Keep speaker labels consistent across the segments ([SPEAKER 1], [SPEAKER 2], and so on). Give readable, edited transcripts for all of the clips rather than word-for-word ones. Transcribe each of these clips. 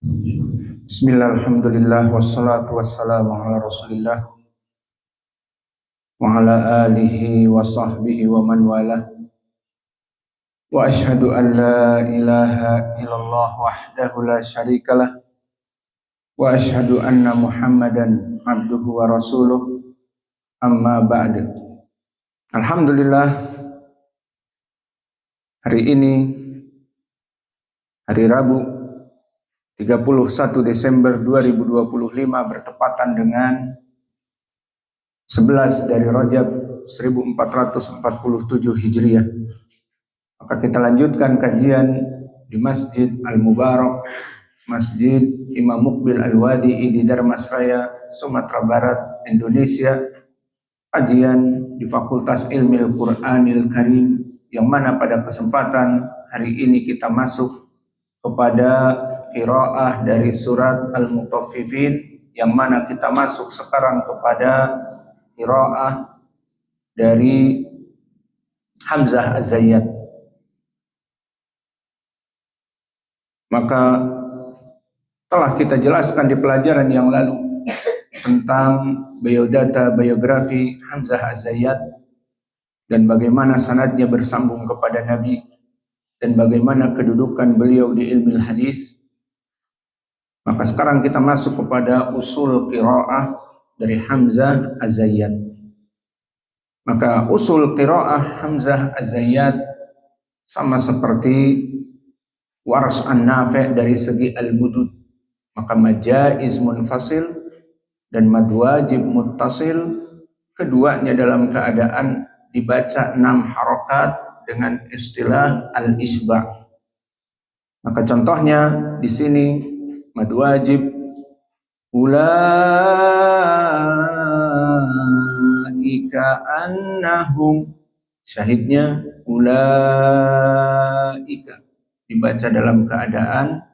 [SPEAKER 1] Bismillah, alhamdulillah, wassalatu wassalamu ala rasulillah wa ala alihi wa sahbihi wa man walah wa ashhadu an la ilaha illallah wahdahu la syarikalah wa ashhadu anna muhammadan abduhu wa rasuluh amma ba'd. Alhamdulillah, hari ini hari Rabu 31 Desember 2025 bertepatan dengan 11 dari Rajab 1447 Hijriah. Maka kita lanjutkan kajian di Masjid Al-Mubarak, Masjid Imam Muqbil Al-Wadi'i di Darmasraya, Sumatera Barat, Indonesia. Kajian di Fakultas Ilmu Qur'anil Karim, yang mana pada kesempatan hari ini kita masuk kepada qiraah dari surat Al-Mutaffifin, yang mana kita masuk sekarang kepada qiraah dari Hamzah Az-Zayyat. Maka telah kita jelaskan di pelajaran yang lalu tentang biodata biografi Hamzah Az-Zayyat dan bagaimana sanadnya bersambung kepada Nabi dan bagaimana kedudukan beliau di ilmu hadis. Maka sekarang kita masuk kepada usul qiraah dari Hamzah Az-Zayyat. Maka usul qiraah Hamzah Az-Zayyat sama seperti Warsh An-Nafi' dari segi al-mudud. Maka majaiz munfasil dan mad wajib muttasil, keduanya dalam keadaan dibaca 6 harokat dengan istilah al-isba'. Maka contohnya di sini mad wajib ulaika annahum, syahidnya ulaika, dibaca dalam keadaan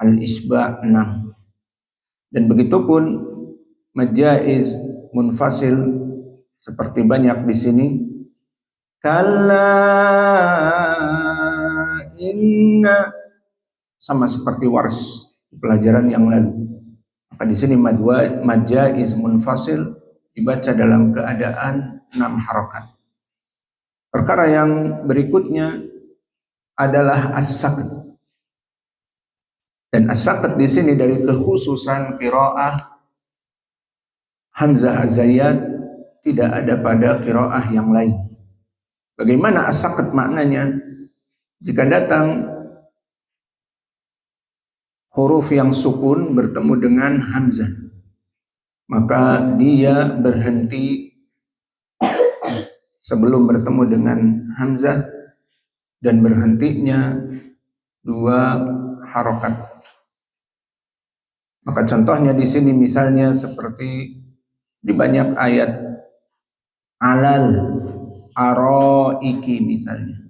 [SPEAKER 1] al-isba' 6. Dan begitupun majaiz munfasil seperti banyak di sini, kalla inna, sama seperti Warsh di pelajaran yang lalu. Maka di sini majaiz munfasil dibaca dalam keadaan 6 harokat. Perkara yang berikutnya adalah as-saqt. Dan as-saqt di sini dari kekhususan qiraah Hamzah Az-Zayyat tidak ada pada qiraah yang lain. Bagaimana as-saqt maknanya? Jika datang huruf yang sukun bertemu dengan hamzah, maka dia berhenti sebelum bertemu dengan hamzah dan berhentinya 2 harokat. Maka contohnya di sini misalnya seperti di banyak ayat, alal araiki misalnya,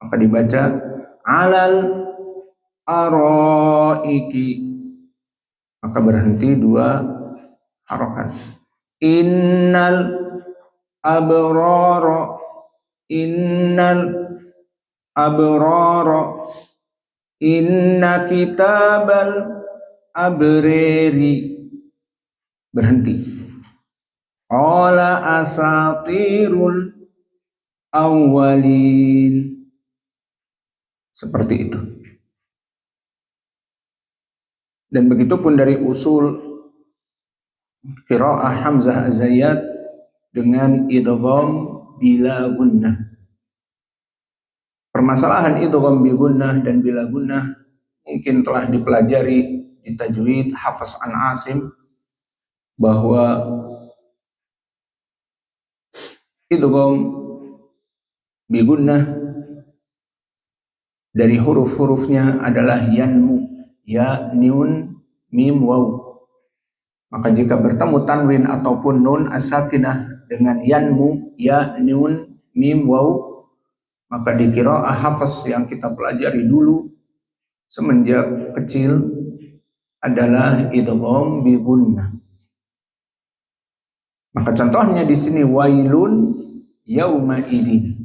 [SPEAKER 1] maka dibaca alal araiki, maka berhenti 2 harokat. Innal abrara, innal abrara, inna kitabal abrari, berhenti. Qala asatirul awwalin, seperti itu. Dan begitupun dari usul qiraah Hamzah Az-Zayyat dengan idgham bila gunnah. Permasalahan idgham bi gunnah dan bila gunnah mungkin telah dipelajari di tajwid Hafiz an Asim, bahwa idgham bi gunnah dari huruf-hurufnya adalah yanmu, ya, nun, mim, waw. Maka jika bertemu tanwin ataupun nun as-sakinah dengan yanmu, ya, nun, mim, waw, maka di qiraah Hafiz yang kita pelajari dulu semenjak kecil adalah idgham bi gunnah. Maka contohnya di sini wailun yauma idin.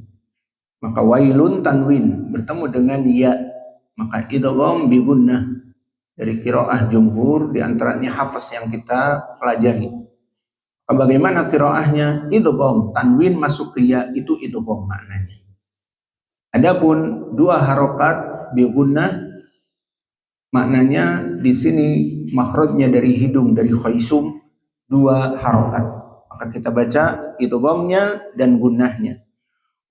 [SPEAKER 1] Maka wailun tanwin bertemu dengan ya, maka idgham bi gunnah dari qiraah jumhur, diantaranya hafaz yang kita pelajari. Bagaimana qiraahnya? Idgham, tanwin masuk ke ya, itu idgham maknanya. Adapun dua harokat bi gunnah, maknanya di sini makhrajnya dari hidung, dari khaysum, dua harokat. Maka kita baca idghamnya dan gunnahnya.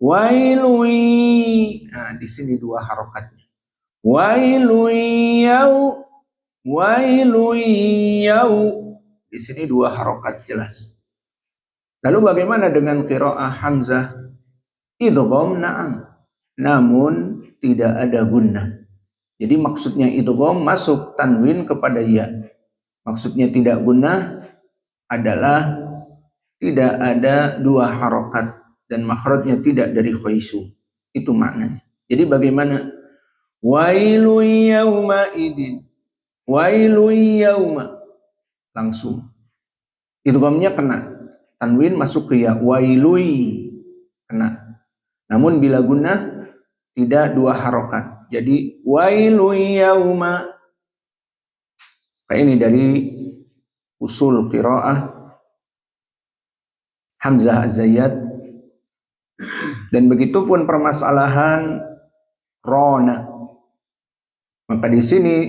[SPEAKER 1] Wailui, nah di sini dua harokatnya. Wailui yau, wailui yau, di sini dua harokat jelas. Lalu bagaimana dengan qiraah Hamzah? Idgham na'am, namun tidak ada gunnah. Jadi maksudnya idgham masuk tanwin kepada ya. Maksudnya tidak gunnah adalah tidak ada dua harokat dan makhrajnya tidak dari khaisu. Itu maknanya. Jadi bagaimana? Wailu yauma idin, wailu yauma, langsung idghamnya kena, tanwin masuk ke ya, wailui kena. Namun bila gunnah tidak dua harokat. Jadi wailu yauma. Ini dari usul qiraah Hamzah Az-Zayyat. Dan begitu pun permasalahan rona. Maka di sini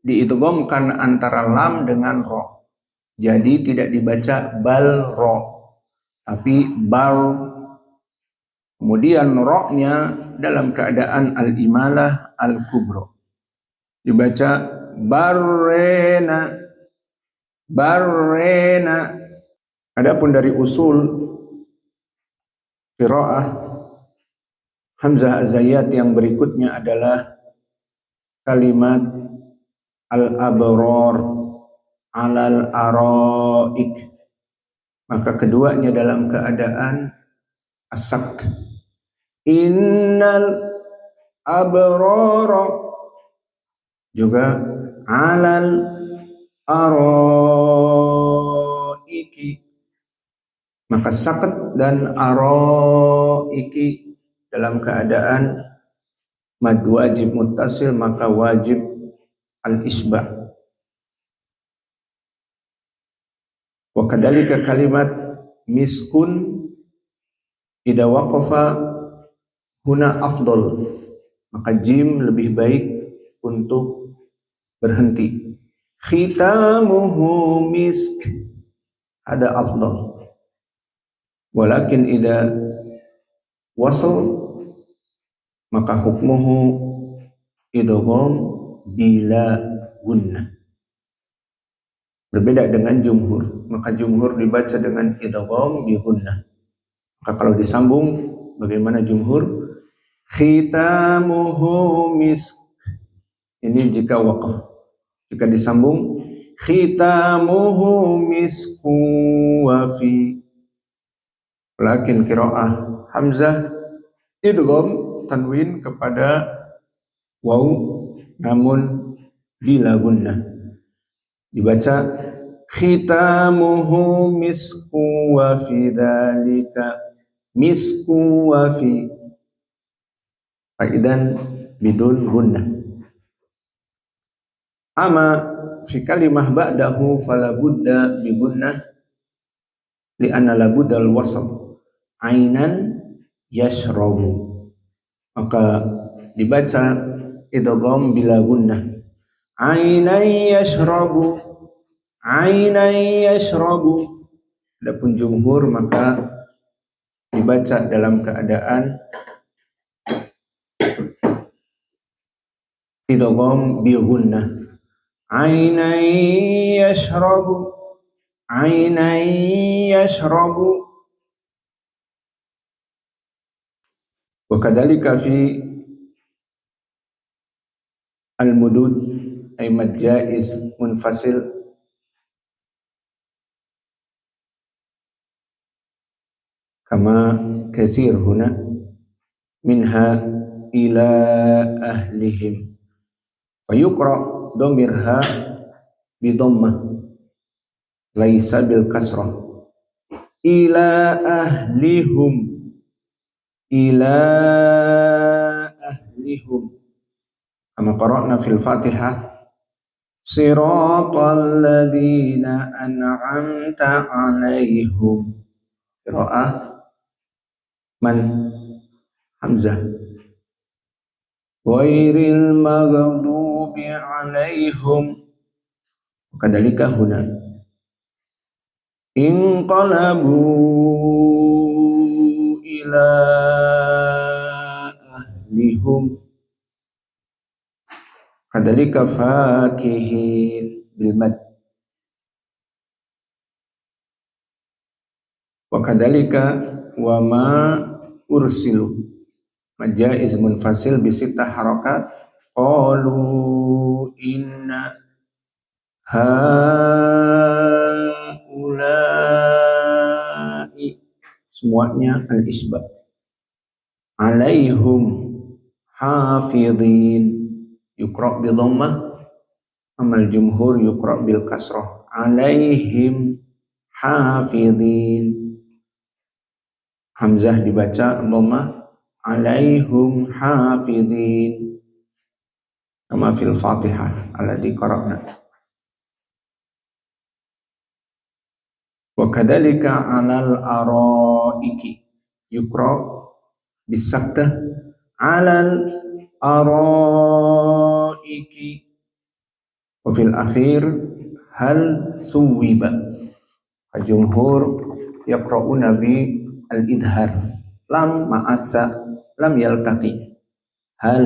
[SPEAKER 1] diidghamkan antara lam dengan ro. Jadi tidak dibaca bal ro, tapi bal. Kemudian ro-nya dalam keadaan al-imalah al-kubro. Dibaca barrena, barrena. Adapun dari usul qiraah Hamzah Az-Zayyat yang berikutnya adalah kalimat al-abrar alal araik. Maka keduanya dalam keadaan as-sakt. Innal abrara, juga alal araiki. Maka sakt dan araiki dalam keadaan mad wajib muttasil, maka wajib al-isbah. Wa kadzalika kalimat miskun idza waqafa huna afdal, maka jim lebih baik untuk berhenti. Khitamuhu misk, ada afdal. Walakin idza wasal, maka hukmuhu idgham bila gunnah. Berbeda dengan jumhur. Maka jumhur dibaca dengan idgham bi gunnah. Maka kalau disambung bagaimana jumhur? Khitamuhu misk. Ini jika waqaf. Jika disambung khitamuhu misku wa fi. Lakin qiraah Hamzah idgham tanwin kepada waw namun bila gunnah. Dibaca khitamuhu misku wa fi dzalika, misku wa fi, faidan bidun gunnah. Ama fi kalimah ba'dahu fala budda bi gunnah li anna la budal wasl ainan yashrabu. Maka dibaca idgham bila gunnah. Ainan yashrabu, ainan yashrabu. Adapun jumhur maka dibaca dalam keadaan idgham bi gunnah. Ainan yashrabu, ainan yashrabu. Wa kadzalika fi al-mudud ay mad jaiz munfasil kama katsir huna minha ila ahlihim fa yuqra dhamirha bi dhammah laisa bil kasrah ila ahlihum, ila ahlihum kama qara'na fil Fatihah Siratal ladzina an'amta 'alaihim. Qiraah man? Hamzah. Ghairil maghdubi 'alaihim. Kadzalika huna. Inqalabu ila ahlihum. Kadzalika fakihin bil mad. Wa kadzalika wa ma ursilu majaiz munfasil bi sittah harakat. Qalu inna haula'i, semuanya al-isbah. Alaihum hafidhin, yuqra' bi dhammah, amal jumhur yuqra' bil kasrah. Alaihim hafidhin, hamzah dibaca dhammah. Alaihum hafidhin, kama fil Fatihah alladzi qara'na. Wa kadzalika 'alal araiki, yuqra' bisakta. 'Alal araiki. Wa fil akhir hal suwiba. Jumhur yaqra'una bi al-idhar, lam ma'asa lam yaltaqi, hal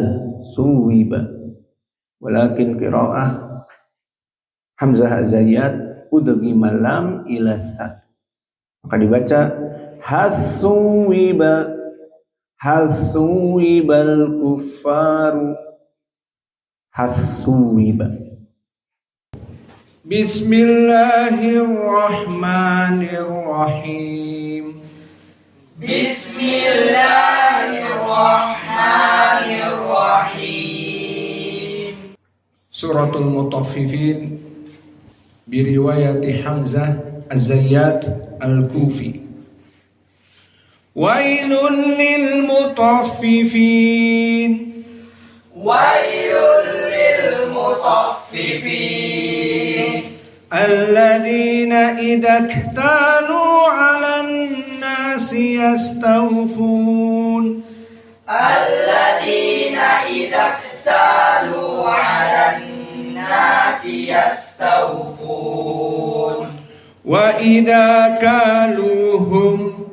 [SPEAKER 1] suwiba. Walakin qira'ah hamzah zayyad udghima lam ila sa, maka dibaca hasuwiba, hasuwibal kuffaru, hasuwiba. Bismillahirrahmanirrahim. Bismillahirrahmanirrahim. Suratul Mutaffifin biriwayati Hamzah Az-Zayyad Al-Kufi. Wailul lil mutaffifin. Wailul lil mutaffifin. Alladzina idza iktalu 'alan nasi yastawfun. Alladzina idza iktalu 'alan nasi yastawfun. Wa idza kaluhum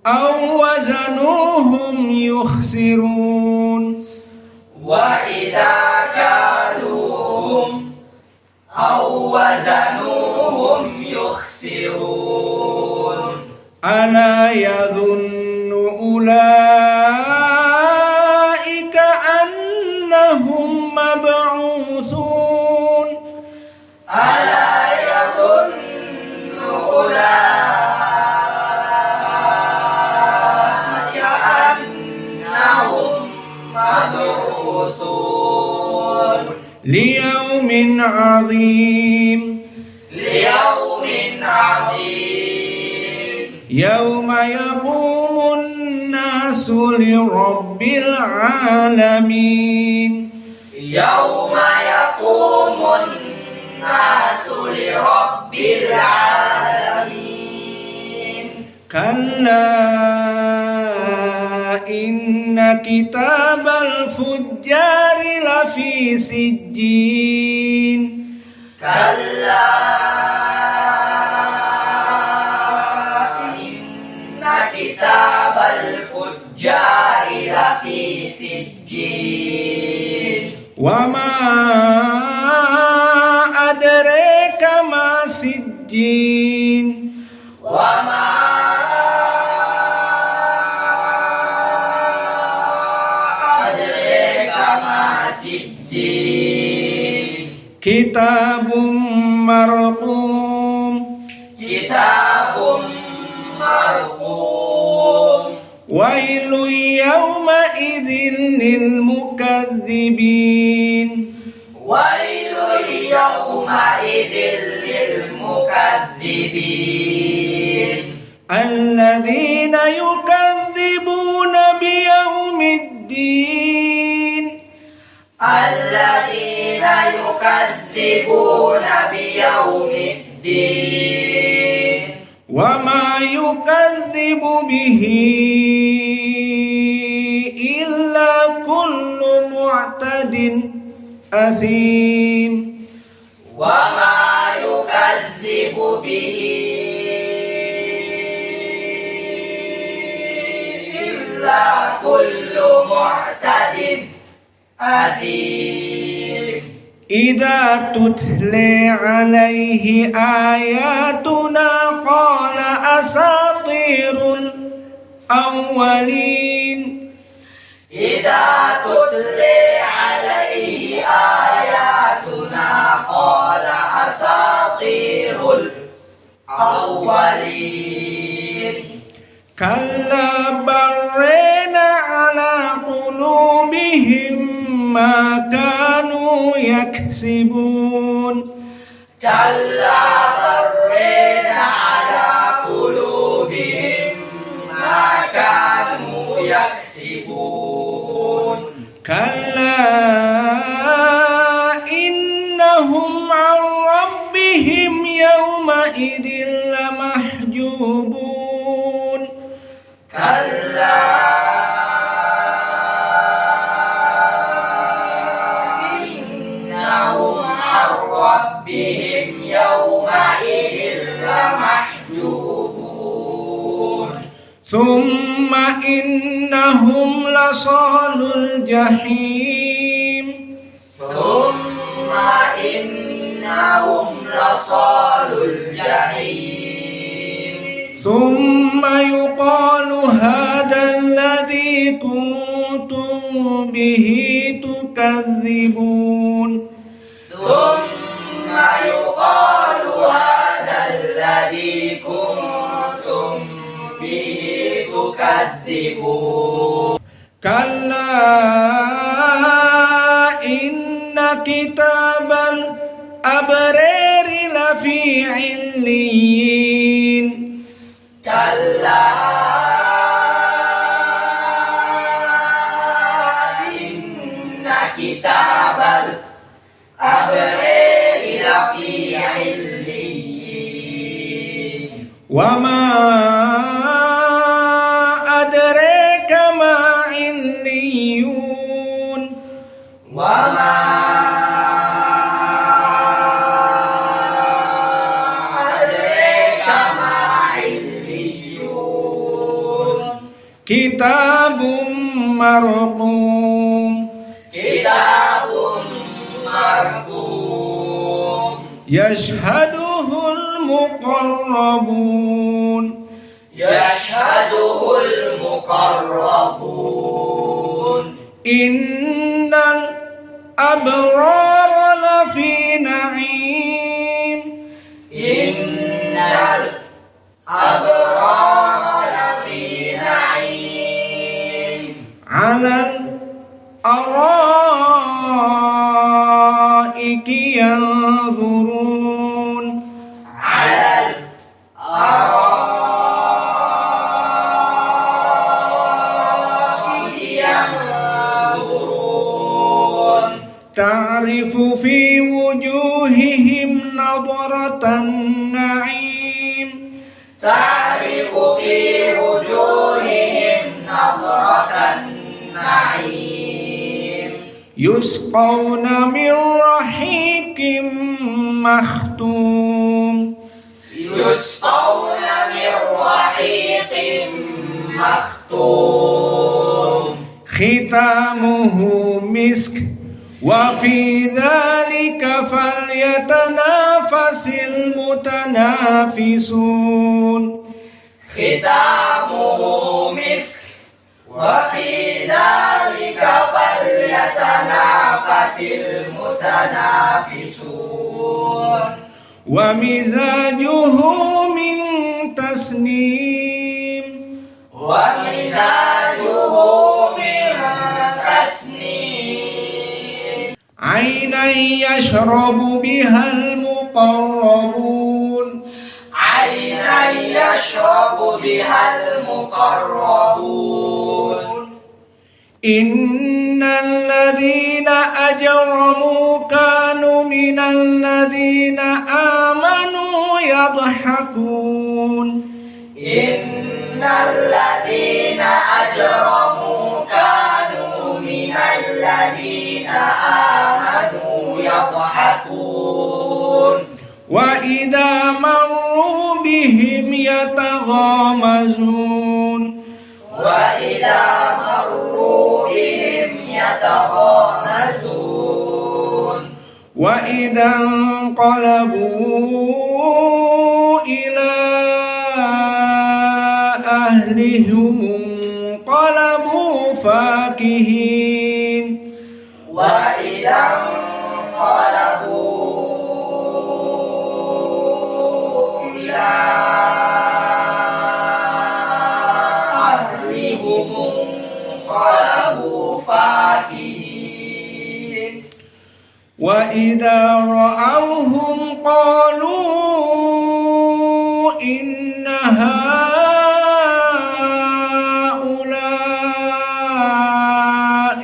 [SPEAKER 1] aw wazanuhum yukhsirun. Wa idza kaluhum aw wazanuhum yukhsirun. Ala yadhunnu ulaika annahum mab'utsun. Ala yadhunnu ulaika annahum mab'utsun liyaumin 'adzim. Liyaumin 'adzim. Yauma yaqumun nasu lirabbil alamin. Yauma yaqumun nasu lirabbil alamin. Kalla inna kitabal fujjari lafi sijjin. Kalla inna kitabal fujjari lafi sijjin. Wa ma adraka ma sijjin. Wa ma kitabum marqum. Kitabum marqum. Wailu yawma idzin lil mukadzibin. Wailu yawma idzin lil mukadzibin. Alladzina yukadzibuna biyaumiddin. Alladzina
[SPEAKER 2] يكذبون بيوم الدين
[SPEAKER 1] وما يكذب به إلا كل معتد أثيم
[SPEAKER 2] وما يكذب به إلا كل معتد أثيم
[SPEAKER 1] إذا تتلى عليه آياتنا قال أساطير الأولين
[SPEAKER 2] إذا تتلى عليه آياتنا قال أساطير الأولين
[SPEAKER 1] كلا برين على قلوبهم ما كانوا يكسبون
[SPEAKER 2] كلا برين على قلوبهم ما كانوا يكسبون
[SPEAKER 1] كلا إنهم عن ربهم يومئذ لمحجوبون
[SPEAKER 2] كلا إنهم عن ربهم يومئذ لمحجوبون
[SPEAKER 1] ثم إنهم لصالوا الجحيم
[SPEAKER 2] ثم إنهم لصالوا الجحيم
[SPEAKER 1] ثم يقال هذا الذي كنتم به تكذبون
[SPEAKER 2] ثم يقال هذا الذي كنتم به تكذبون
[SPEAKER 1] كلا إن كتاب الأبرار لفي عليين
[SPEAKER 2] كلا إن كتاب الأبرار لفي عليين
[SPEAKER 1] وما أدريك ما عليون
[SPEAKER 2] وما أدريك ما عليون
[SPEAKER 1] كتاب مرقوم
[SPEAKER 2] كتاب مرقوم
[SPEAKER 1] يشهده المقربون
[SPEAKER 2] يشهده المقربون
[SPEAKER 1] إن الأبرار لفي نعيم
[SPEAKER 2] إن الأبرار لفي نعيم
[SPEAKER 1] على الأرائك ينظرون
[SPEAKER 2] على الأرائك ينظرون
[SPEAKER 1] تعرف في وجوههم نضرة النعيم
[SPEAKER 2] تعرف في وجوههم نظرة النعيم
[SPEAKER 1] يسقون من رحيق مختوم
[SPEAKER 2] يسقون من رحيق مختوم
[SPEAKER 1] ختامه مسك وفي ذلك فليتنافس المتنافسون
[SPEAKER 2] ختامه مسك وفي ذلك فليتنافس المتنافسون
[SPEAKER 1] ومزاجه من تسنيم
[SPEAKER 2] ومزاجه من تسنيم
[SPEAKER 1] عينا يشرب بها المقربون
[SPEAKER 2] عينا يشرب بها المقربون
[SPEAKER 1] إن الذين أجرموا كانوا من الذين آمنوا يضحكون
[SPEAKER 2] إن الذين أجرموا كانوا من الذين آمنوا يضحكون
[SPEAKER 1] وإذا مروا بهم يتغامزون
[SPEAKER 2] وإذا مروا بهم يتغامزون
[SPEAKER 1] وإذا انقلبوا إلى أهلهم انقلبوا فاكهين
[SPEAKER 2] وإذا انقلبوا إلى أهلهم انقلبوا فاكهين
[SPEAKER 1] وإذا رأوهم قالوا إن هؤلاء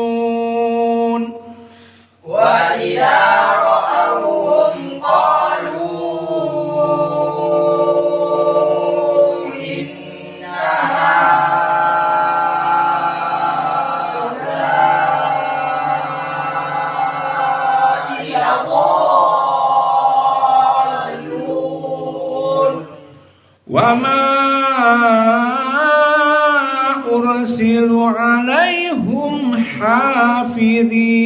[SPEAKER 1] لضالون
[SPEAKER 2] وإذا رأوهم قالوا إن هؤلاء لضالون
[SPEAKER 1] وما أرسلوا عليهم حافظين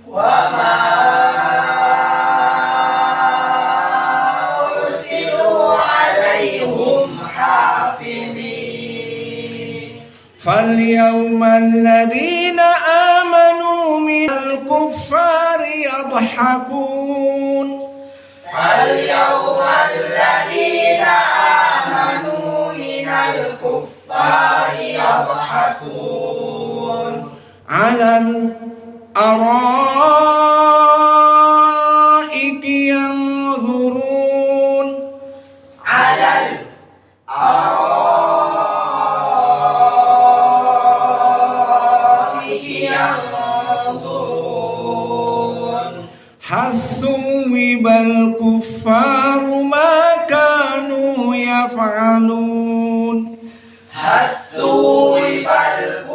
[SPEAKER 2] وما أرسلوا عليهم حافظين
[SPEAKER 1] فاليوم الذين آمنوا من الكفار يضحكون
[SPEAKER 2] فاليوم الذين آمنوا من الكفار يضحكون
[SPEAKER 1] على الأرائك ينظرون
[SPEAKER 2] على الأرائك ينظرون
[SPEAKER 1] هل ثوب الكفار ما كانوا يفعلون
[SPEAKER 2] هل ثوب الكفار